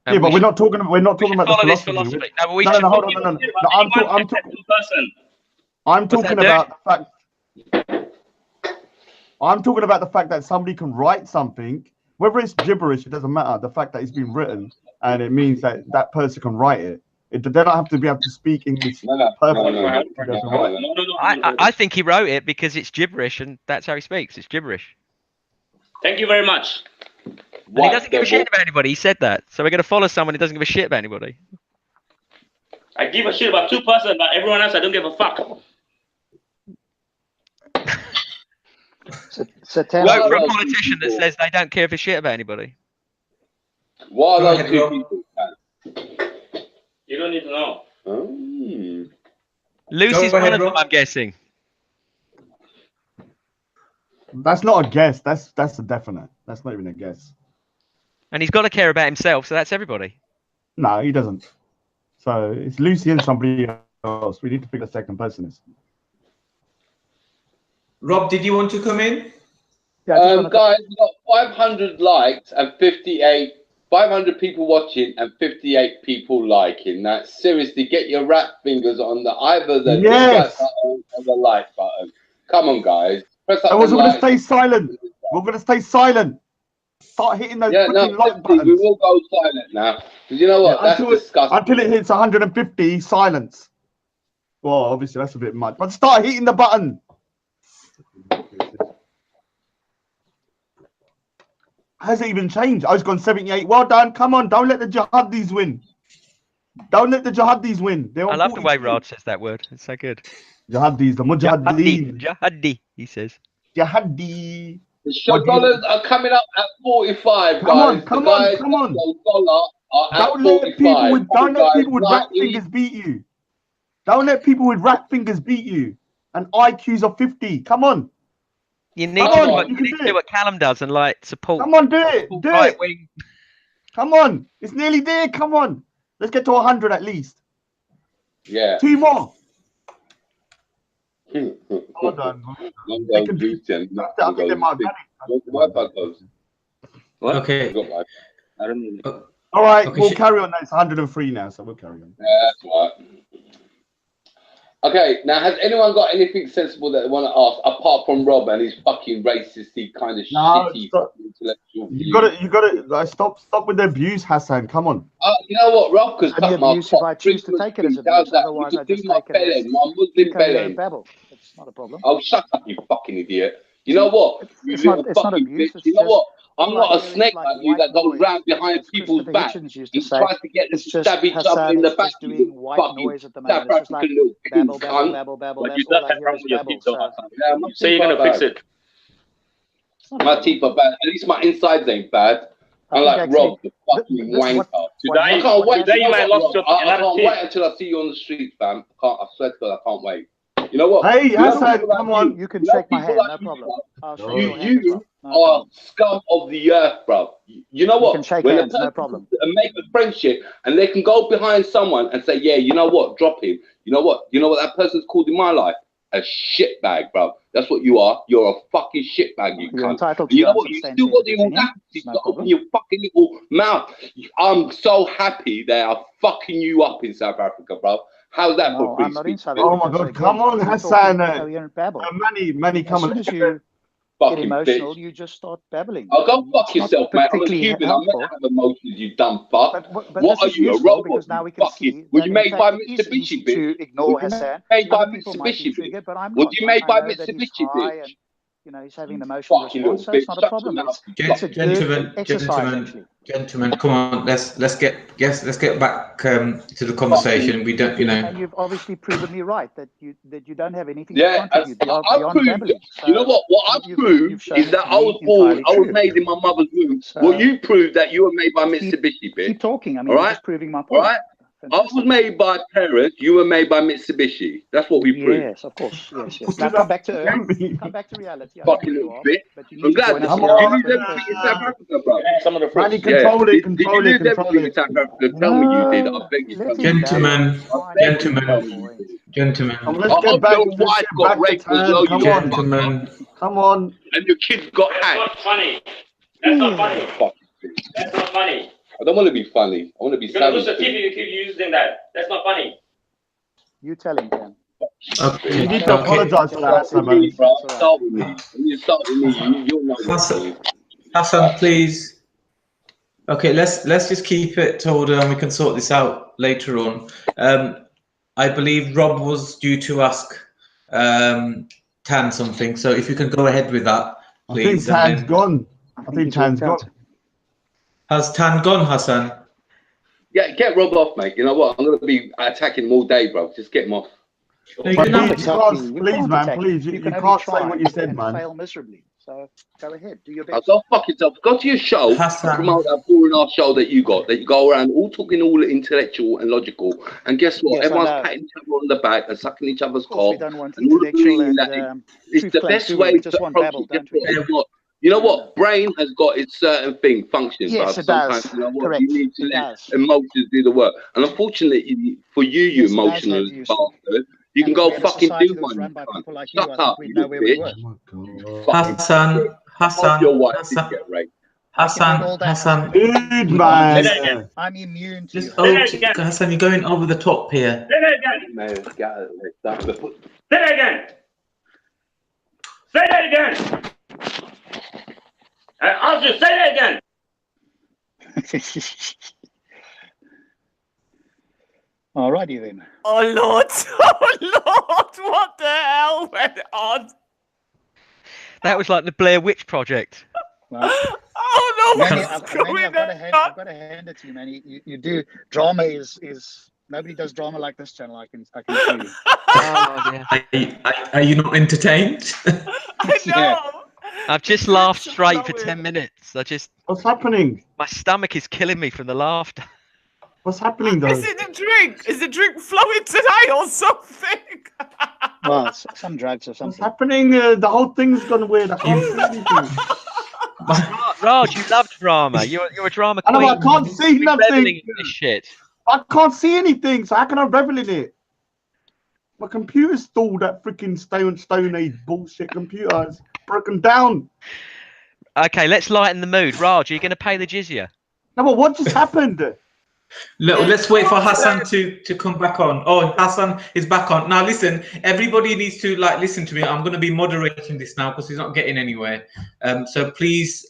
Yeah, but we're not talking about the philosophy. No, but we no, hold on, I'm talking about the fact. I'm talking about the fact that somebody can write something, whether it's gibberish, it doesn't matter. The fact that it's been written and it means that that person can write it. They don't have to be able to speak English perfectly. I think he wrote it because it's gibberish and that's how he speaks. It's gibberish. Thank you very much. And he doesn't give a shit about anybody. He said that. So we're going to follow someone who doesn't give a shit about anybody. I give a shit about 2%, but everyone else I don't give a fuck. So vote for a politician that says they don't care for shit about anybody. What are those two people? You don't need to know. Lucy's one of them, I'm guessing. That's not a guess. That's a definite. That's not even a guess. And he's got to care about himself, so that's everybody. No, he doesn't. So it's Lucy and somebody else. We need to pick the second person is. Rob, did you want to come in? Yeah, guys, we've got 500 likes and 500 people watching and 58 people liking. Now, seriously, get your rat fingers on either the dislike button or the like button. Come on, guys. Press that. We're going to stay silent. We're going to stay silent. Start hitting those like buttons. We will go silent now. Because you know what? That's disgusting. Until it hits 150, silence. Well, obviously, that's a bit much. But start hitting the button. Has it even changed? I was gone 78. Well done. Come on. Don't let the jihadis win. Don't let the jihadis win. I love the way Rod says that word. It's so good. Jihadis, the mujahideen. Jihadi, he says. Jihadi. The shot dollars are coming up at 45, guys. Come on. Don't let people with rat fingers beat you. Don't let people with rat fingers beat you. And IQs of 50. Come on. You need to do what Kalam does and like support. Come on, do it. Right wing. Come on. It's nearly there. Come on. Let's get to 100 at least. Yeah. 2 more. Hold on. Okay. All right, we'll carry on. It's 103 now, so we'll carry on. Yeah, that's right. Okay, now has anyone got anything sensible that they want to ask apart from Rob and his fucking racisty kind of shitty intellectual views? You gotta stop with the abuse, Hasan. Come on. You know what, Rob? Because if I choose to take it as abuse, otherwise I just take it as babble. It's not a problem. Oh, shut up, you fucking idiot! You know what? It's not abuse. You know what? I'm not a snake like you that goes round behind people's back. He tries to get us to stab each other in the back. Doing white noise at the moment. It's just like babble. You say you're gonna fix it. My teeth are bad. At least my insides ain't bad. I'm like Rob, the fucking wanker. I can't wait. I can't wait until I see you on the street, fam. I swear to God, I can't wait. You know what? Hey, Hasan, come on. You can shake my hand, no problem. You are scum of the earth, bro. You know what? You can shake hands, no problem. Make a friendship, and they can go behind someone and say, "Yeah, you know what? Drop him." You know what? You know what that person's called in my life? A shitbag, bro. That's what you are. You're a fucking shitbag, you cunt. Entitled to you know what? You still got the audacity to open your fucking little mouth. I'm so happy they are fucking you up in South Africa, bro. How's that for free speech? Oh my God! Come on, Hasan. Manny, come on. As soon as you get emotional, you just start babbling. Oh, go fuck yourself, mate. I'm a Cuban. I'm meant to have emotions, you dumb fuck. But what are you, a robot? Because now we can see were you made by Mitsubishi, bitch? To ignore Hasan. Made by Mitsubishi, bitch. Were you made by Mitsubishi, bitch? You know, he's having an emotional response, so it's not a problem. Gentlemen, come on, let's get back to the conversation. We don't, you know. And you've obviously proven me right that you don't have anything in front of you beyond babbling. So you know what? What I proved is that I was born, I was made in my mother's womb. Well, you proved that you were made by Mitsubishi, bitch. Keep talking. I mean, you're just proving my point. All right. I was made by parents. You were made by Mitsubishi. That's what we proved. Yes, of course. Yes. Now come back to earth. Come back to reality. Fucking little bitch. I'm glad. Did you lose everything in South Africa, bro? Some of the friends. Did you lose everything in South Africa? Tell me you did. I beg you. Gentlemen. Let's get back. Your wife got raped as well, you gentlemen. Come on. And your kids got hacked. That's not funny. That's not funny. That's not funny. I don't want to be funny. I want to be You're gonna lose savage. the TV if you keep using that. That's not funny. You tell him, Ken. Okay. You need to apologize for that, Start Hasan, with me, man. bro. Start with me. When you start with me, you'll know what to do. Hasan, please. Okay, let's just keep it to order, and we can sort this out later on. I believe Rob was due to ask Tan something, so if you can go ahead with that, please. I think Tan's gone. I think Tan's gone. Has Tan gone, Hasan? Yeah, get Rob off, mate. You know what? I'm going to be attacking him all day, bro. Just get him off. No, you But can please, have- please, man, please. You can't say what you said, man. Fail miserably. So go ahead, do your I'll best. go fuck yourself. Go to your show. Hasan. Promote that boring ass show that you got. That you go around all talking all intellectual and logical. And guess what? Yes, I Everyone's know. patting each other on the back and sucking each other's Of course, we cock. don't want And all intellectual agreeing and that it's truth the claims, best do we? way We just to want approach babble, it. don't we? Guess what? You know what? Brain has got its certain thing, function. Yes, but it sometimes, does. you know what? Correct. You need to It let does. emotions do the work. And unfortunately, for you, Yes, it does emotional have use. bastard, you can And if go we had a fucking society do that was one. run by You people like can't. you, I Shut think up, we'd you know little where we bitch. were. Oh my God. Hasan, Hope your wife did Hasan, get raped. Hasan. Dude, Say man. that again. I'm immune to you. Just Say that again. Hasan, you're going over the top here. Say that again. Man, get out of there. That's the foot. Say that again. Say that again. I'll just say that again. Alrighty then. Oh Lord! Oh Lord! What the hell went on? That was like the Blair Witch Project. Well, Oh no! Manny, What's I've going got on? to hand it to you, Manny. You do drama is nobody does drama like this channel. I can assure you. Oh, yeah. Are you not entertained? I know. I've just laughed straight for 10 minutes. What's happening? My stomach is killing me from the laughter. What's happening, though? Is it the drink? Is the drink flowing today or something? Well, some drugs or What's something. happening? The whole thing's gone weird. I can't see anything. Raj, you love drama. You're a drama I queen. know, I can't see You're reveling nothing. in this shit. I can't see anything, so how can I revel in it? My computer's stalled. That freaking stone age bullshit computer is broken down. Okay, let's lighten the mood. Raj, are you going to pay the jizya? No, but what just happened? Let's wait for Hasan to come back on. Oh, Hasan is back on. Now listen, everybody needs to listen to me. I'm going to be moderating this now because he's not getting anywhere. So please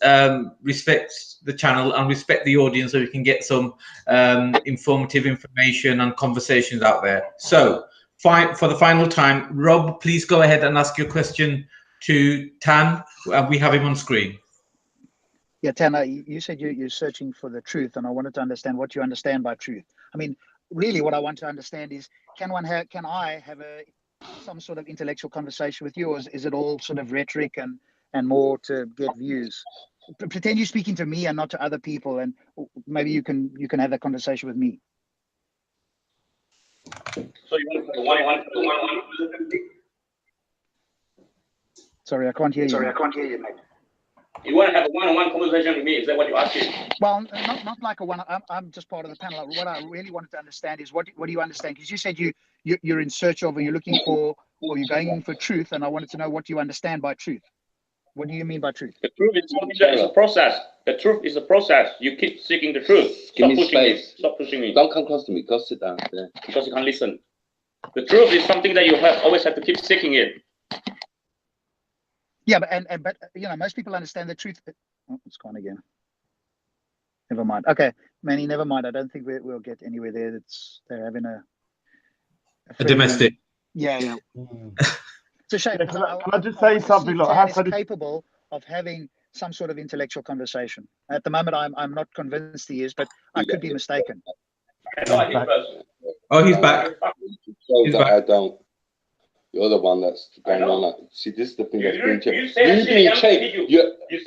respect the channel and respect the audience so we can get some informative information and conversations out there. So for the final time, Rob, please go ahead and ask your question to Tan. We have him on screen. Yeah, Tana, you said you're searching for the truth, and I wanted to understand what you understand by truth. I mean, really, what I want to understand is, can I have some sort of intellectual conversation with you, or is it all sort of rhetoric and more to get views? Pretend you're speaking to me and not to other people, and maybe you can have that conversation with me. So you want to one-on-one? Sorry, I can't hear you. Mate. You want to have a one-on-one conversation with me? Is that what you're asking? Well, not like a one. I'm just part of the panel. What I really wanted to understand is what do you understand? Because you said you're in search of, and you're looking for, or you're going for truth, and I wanted to know what you understand by truth. What do you mean by truth? The truth is something that is a process. The truth is a process. You keep seeking the truth. Give me Stop pushing me. space. Stop pushing me. Don't come close to me. Go sit down. Yeah. Because you can't listen. The truth is something that you always have to keep seeking it. Yeah, but you know, most people understand the truth. Oh, it's gone again. Never mind. Okay, Manny, never mind. I don't think we'll get anywhere there. They're having a domestic. Yeah. It's a shame. Yeah, can I just say something? Look, Hasan is capable of having some sort of intellectual conversation. At the moment, I'm not convinced he is, but I could be mistaken. Oh, he's back. He's back. I don't. You're the one that's going on that. See, this is the thing that's being changed. You're being changed.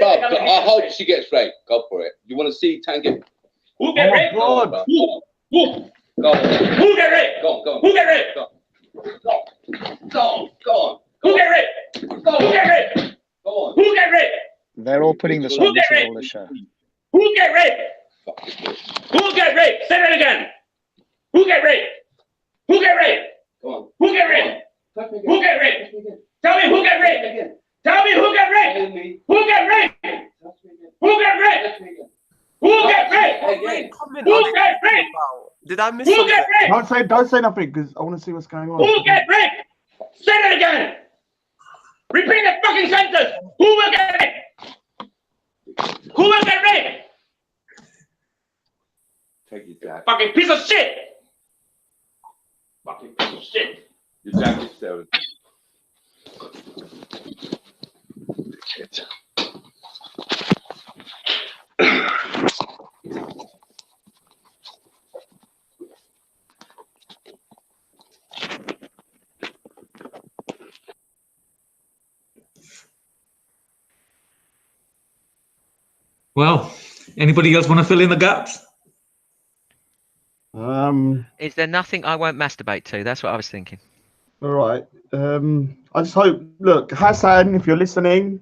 I hope she gets raped. Go for it. You want to see Tango? Who get raped? God. Who? Go. Who get raped? Go. Who get raped? Go on. Who get raped? Who get raped? Go on. Who get raped? They're all putting this on. This is all the show. Who get raped? Who get raped? Say that again. Who get raped? Who get raped? Go on. Who get raped? Who get raped? Tell me who get raped. Tell me who get raped. Who get raped? Who get raped? Who will get raped? Who will get raped? Did I miss Who will something? get raped? Don't say nothing because I want to see what's going on. Who will get raped? Say that again. Repeat the fucking sentence. Who will get raped? Who will get raped? Take your dad. Fucking piece of shit. Fucking piece of shit. Your dad is staring. Shit. Well, anybody else want to fill in the gaps? Is there nothing I won't masturbate to? That's what I was thinking. All right. I just hope. Look, Hasan, if you're listening,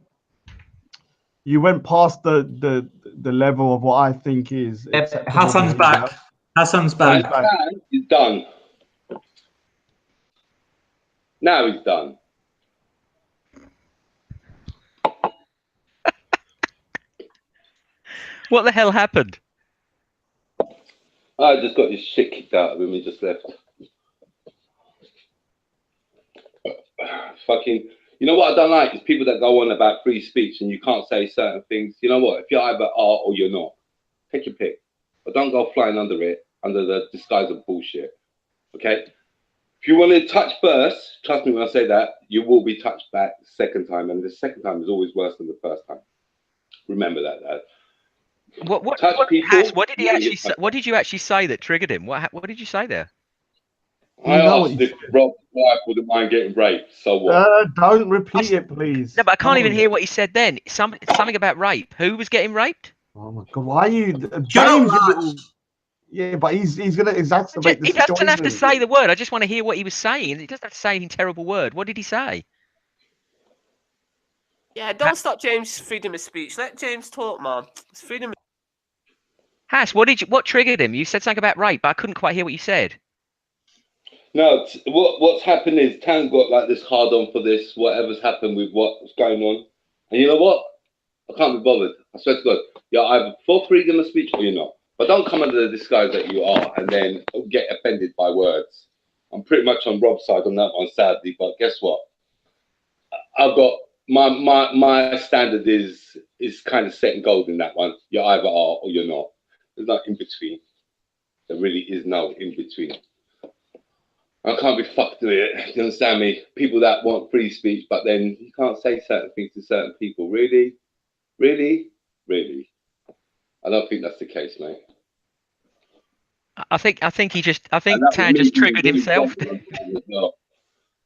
you went past the level of what I think is. Hasan's back. Hasan's back. Hasan is done. Now he's done. What the hell happened? I just got his shit kicked out of him. He just left. Fucking, you know what I don't like is people that go on about free speech and you can't say certain things. You know what? If you're either are or you're not, take your pick. But don't go flying under it, under the disguise of bullshit. Okay? If you want to touch first, trust me when I say that, you will be touched back second time. And the second time is always worse than the first time. Remember that, Dad. What did he actually say? What did you actually say that triggered him? What did you say there? I asked if Rob's wife wouldn't mind getting raped. So what? Don't repeat it, please. No, but I can't even hear what he said then. Something about rape. Who was getting raped? Oh my God! Why are you, James? Yeah, but he's gonna exacerbate the He doesn't have to situation. say the word. I just want to hear what he was saying. He doesn't have to say any terrible word. What did he say? Yeah, don't stop James' freedom of speech. Let James talk, man. It's freedom of... Hass, what triggered him? You said something about rape, but I couldn't quite hear what you said. No, what's happened is Tan's got like this hard on for this, whatever's happened with what's going on. And you know what? I can't be bothered. I swear to God, you're either for freedom of speech or you're not. But don't come under the disguise that you are and then get offended by words. I'm pretty much on Rob's side on that one, sadly. But guess what? I've got my standard is kind of set in gold in that one. You either are or you're not. There's no in between. There really is no in between. I can't be fucked with it. You understand me? People that want free speech, but then you can't say certain things to certain people. Really? Really? Really? I don't think that's the case, mate. I think Tan just triggered himself. That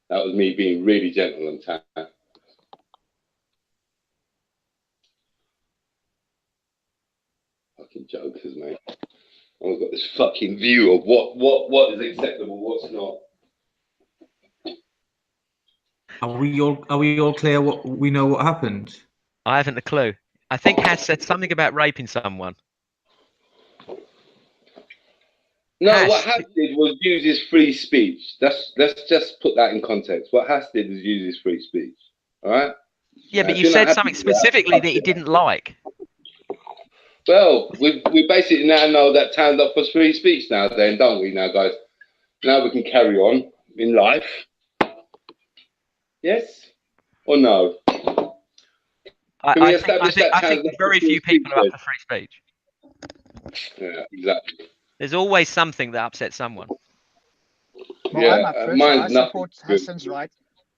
was me being really gentle on Tan. Fucking jokers, mate. I've got this fucking view of what is acceptable, what's not. Are we all clear? We know what happened? I haven't a clue. I think Hass said something about raping someone. No, what Hass did was use his free speech. Let's just put that in context. What Hass did was use his free speech. All right? Yeah, but you said something specifically that he didn't like. Well, we basically now know that Tan's up for free speech now, then, don't we, now, guys? Now we can carry on in life. Yes or no? I think very few people are up for free speech. Yeah, exactly. There's always something that upsets someone. Well, Yeah, I support Hasan's right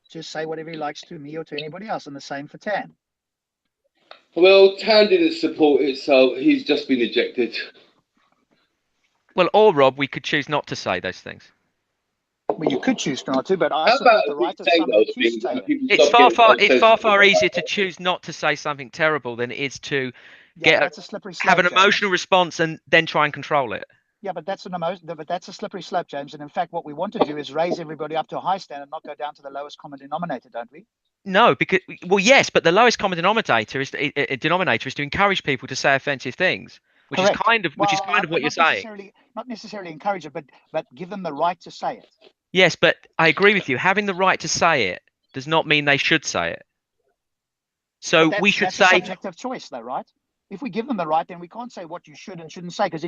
to say whatever he likes to me or to anybody else, and the same for Tan. Well, Tan didn't support it, so he's just been ejected. Well, or Rob, we could choose not to say those things. Well, you could choose not to, but I support the right of somebody to say it. It's far easier to choose not to say something terrible than it is to have an emotional response and then try and control it. Yeah, but that's a slippery slope, James. And in fact, what we want to do is raise everybody up to a high standard and not go down to the lowest common denominator, don't we? No, because yes, but the lowest common denominator is to encourage people to say offensive things, which is kind of what you're saying. Not necessarily encourage it, but give them the right to say it. Yes, but I agree with you. Having the right to say it does not mean they should say it. So we should say subjective choice, though, right? if we give them the right, then we can't say what you should and shouldn't say, because